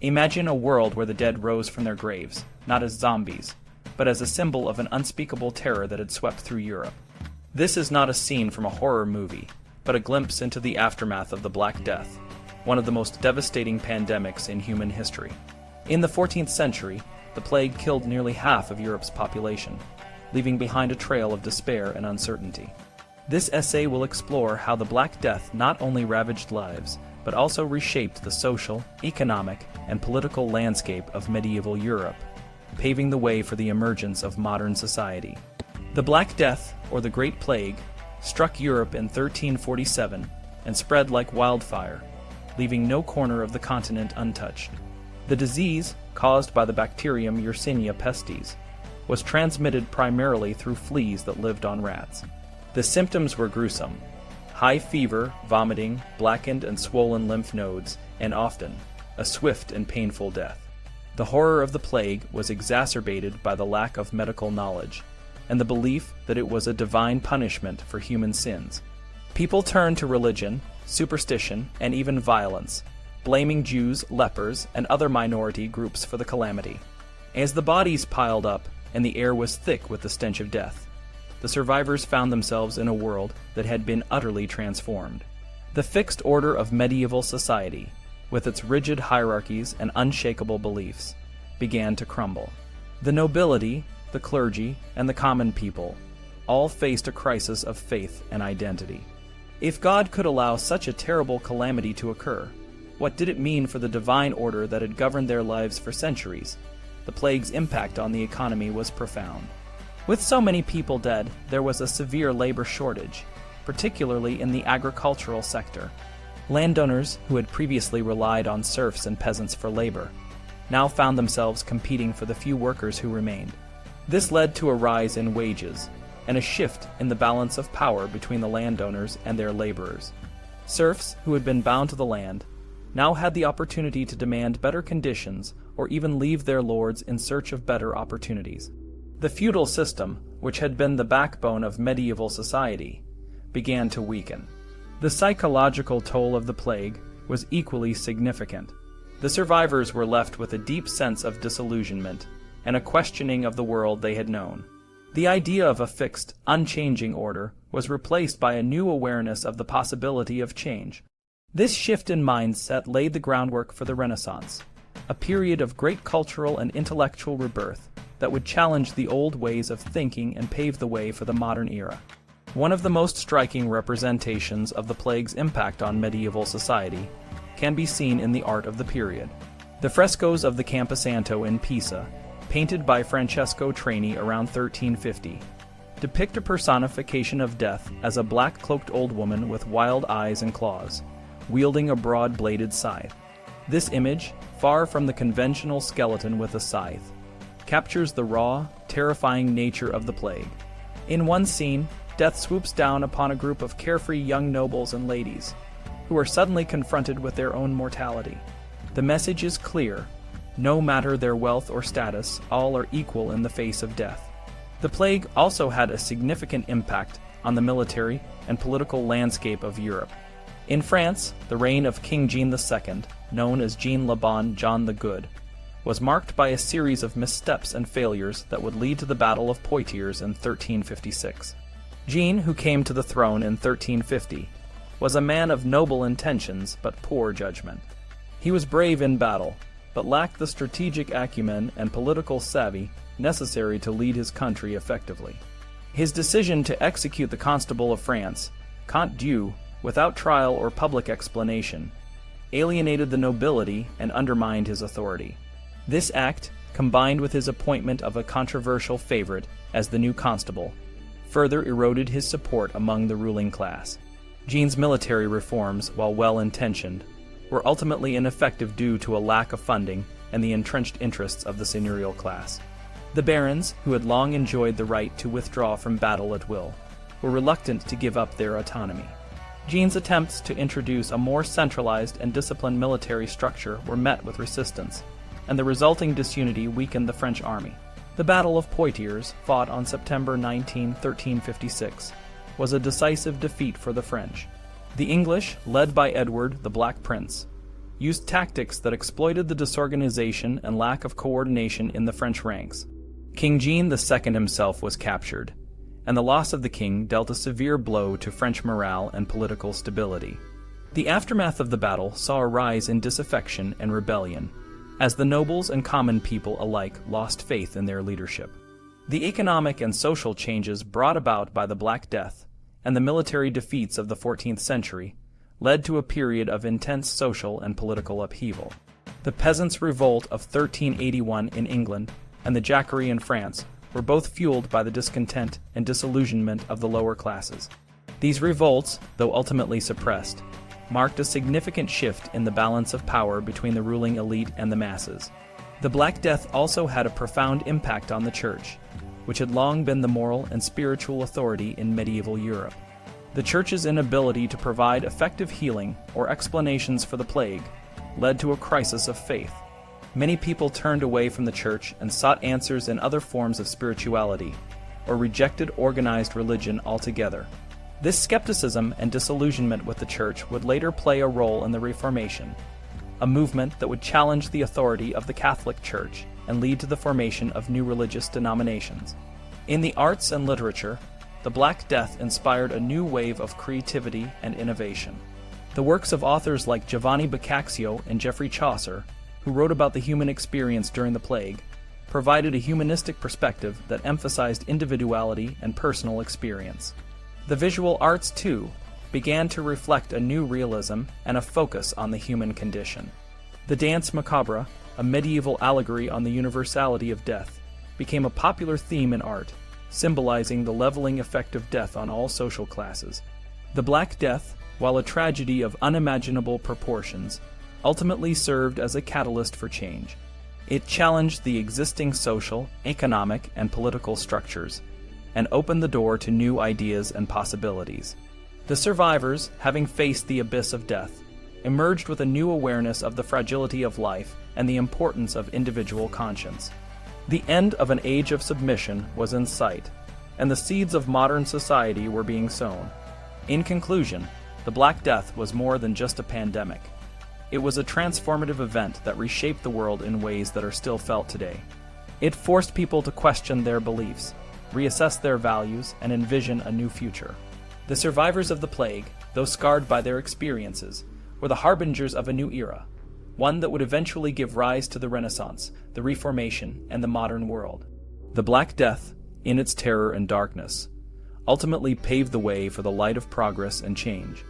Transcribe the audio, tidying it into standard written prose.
Imagine a world where the dead rose from their graves, not as zombies, but as a symbol of an unspeakable terror that had swept through Europe. This is not a scene from a horror movie, but a glimpse into the aftermath of the Black Death, one of the most devastating pandemics in human history. In the 14th century, the plague killed nearly half of Europe's population, leaving behind a trail of despair and uncertainty. This essay will explore how the Black Death not only ravaged lives, but also reshaped the social, economic, and political landscape of medieval Europe, paving the way for the emergence of modern society. The Black Death, or the Great Plague, struck Europe in 1347 and spread like wildfire, leaving no corner of the continent untouched. The disease, caused by the bacterium Yersinia pestis, was transmitted primarily through fleas that lived on rats. The symptoms were gruesome: high fever, vomiting, blackened and swollen lymph nodes, and often a swift and painful death. The horror of the plague was exacerbated by the lack of medical knowledge and the belief that it was a divine punishment for human sins. People turned to religion, superstition, and even violence, blaming Jews, lepers, and other minority groups for the calamity. As the bodies piled up and the air was thick with the stench of death, the survivors found themselves in a world that had been utterly transformed. The fixed order of medieval society, with its rigid hierarchies and unshakable beliefs, began to crumble. The nobility, the clergy, and the common people all faced a crisis of faith and identity. If God could allow such a terrible calamity to occur, what did it mean for the divine order that had governed their lives for centuries? The plague's impact on the economy was profound. With so many people dead, there was a severe labor shortage, particularly in the agricultural sector. Landowners, who had previously relied on serfs and peasants for labor, now found themselves competing for the few workers who remained. This led to a rise in wages and a shift in the balance of power between the landowners and their laborers. Serfs, who had been bound to the land, now had the opportunity to demand better conditions or even leave their lords in search of better opportunities. The feudal system, which had been the backbone of medieval society, began to weaken. The psychological toll of the plague was equally significant. The survivors were left with a deep sense of disillusionment and a questioning of the world they had known. The idea of a fixed, unchanging order was replaced by a new awareness of the possibility of change. This shift in mindset laid the groundwork for the Renaissance, a period of great cultural and intellectual rebirth that would challenge the old ways of thinking and pave the way for the modern era. One of the most striking representations of the plague's impact on medieval society can be seen in the art of the period. The frescoes of the Camposanto in Pisa, painted by Francesco Trani around 1350, depict a personification of death as a black-cloaked old woman with wild eyes and claws, wielding a broad-bladed scythe. This image, far from the conventional skeleton with a scythe, captures the raw, terrifying nature of the plague. In one scene, death swoops down upon a group of carefree young nobles and ladies, who are suddenly confronted with their own mortality. The message is clear: no matter their wealth or status, all are equal in the face of death. The plague also had a significant impact on the military and political landscape of Europe. In France, the reign of King Jean II, known as Jean le Bon, John the Good, was marked by a series of missteps and failures that would lead to the Battle of Poitiers in 1356. Jean, who came to the throne in 1350, was a man of noble intentions but poor judgment. He was brave in battle, but lacked the strategic acumen and political savvy necessary to lead his country effectively. His decision to execute the Constable of France, Comte Dieu, without trial or public explanation, alienated the nobility and undermined his authority. This act, combined with his appointment of a controversial favorite as the new constable, further eroded his support among the ruling class. Jean's military reforms, while well-intentioned, were ultimately ineffective due to a lack of funding and the entrenched interests of the seigneurial class. The barons, who had long enjoyed the right to withdraw from battle at will, were reluctant to give up their autonomy. Jean's attempts to introduce a more centralized and disciplined military structure were met with resistance, and the resulting disunity weakened the French army. The Battle of Poitiers, fought on September 19, 1356, was a decisive defeat for the French. The English, led by Edward the Black Prince, used tactics that exploited the disorganization and lack of coordination in the French ranks. King Jean II himself was captured, and the loss of the king dealt a severe blow to French morale and political stability. The aftermath of the battle saw a rise in disaffection and rebellion, as the nobles and common people alike lost faith in their leadership. The economic and social changes brought about by the Black Death and the military defeats of the 14th century led to a period of intense social and political upheaval. The Peasants Revolt of 1381 in England and the Jacquerie in France were both fueled by the discontent and disillusionment of the lower classes. These revolts, though ultimately suppressed, marked a significant shift in the balance of power between the ruling elite and the masses. The Black Death also had a profound impact on the Church, which had long been the moral and spiritual authority in medieval Europe. The Church's inability to provide effective healing or explanations for the plague led to a crisis of faith. Many people turned away from the Church and sought answers in other forms of spirituality, or rejected organized religion altogether. This skepticism and disillusionment with the Church would later play a role in the Reformation, a movement that would challenge the authority of the Catholic Church and lead to the formation of new religious denominations. In the arts and literature, the Black Death inspired a new wave of creativity and innovation. The works of authors like Giovanni Boccaccio and Geoffrey Chaucer, who wrote about the human experience during the plague, provided a humanistic perspective that emphasized individuality and personal experience. The visual arts, too, began to reflect a new realism and a focus on the human condition. The Danse Macabre, a medieval allegory on the universality of death, became a popular theme in art, symbolizing the leveling effect of death on all social classes. The Black Death, while a tragedy of unimaginable proportions, ultimately served as a catalyst for change. It challenged the existing social, economic, and political structures, and opened the door to new ideas and possibilities. The survivors, having faced the abyss of death, emerged with a new awareness of the fragility of life and the importance of individual conscience. The end of an age of submission was in sight, and the seeds of modern society were being sown. In conclusion, the Black Death was more than just a pandemic. It was a transformative event that reshaped the world in ways that are still felt today. It forced people to question their beliefs, reassess their values, and envision a new future. The survivors of the plague, though scarred by their experiences, were the harbingers of a new era, one that would eventually give rise to the Renaissance, the Reformation, and the modern world. The Black Death, in its terror and darkness, ultimately paved the way for the light of progress and change.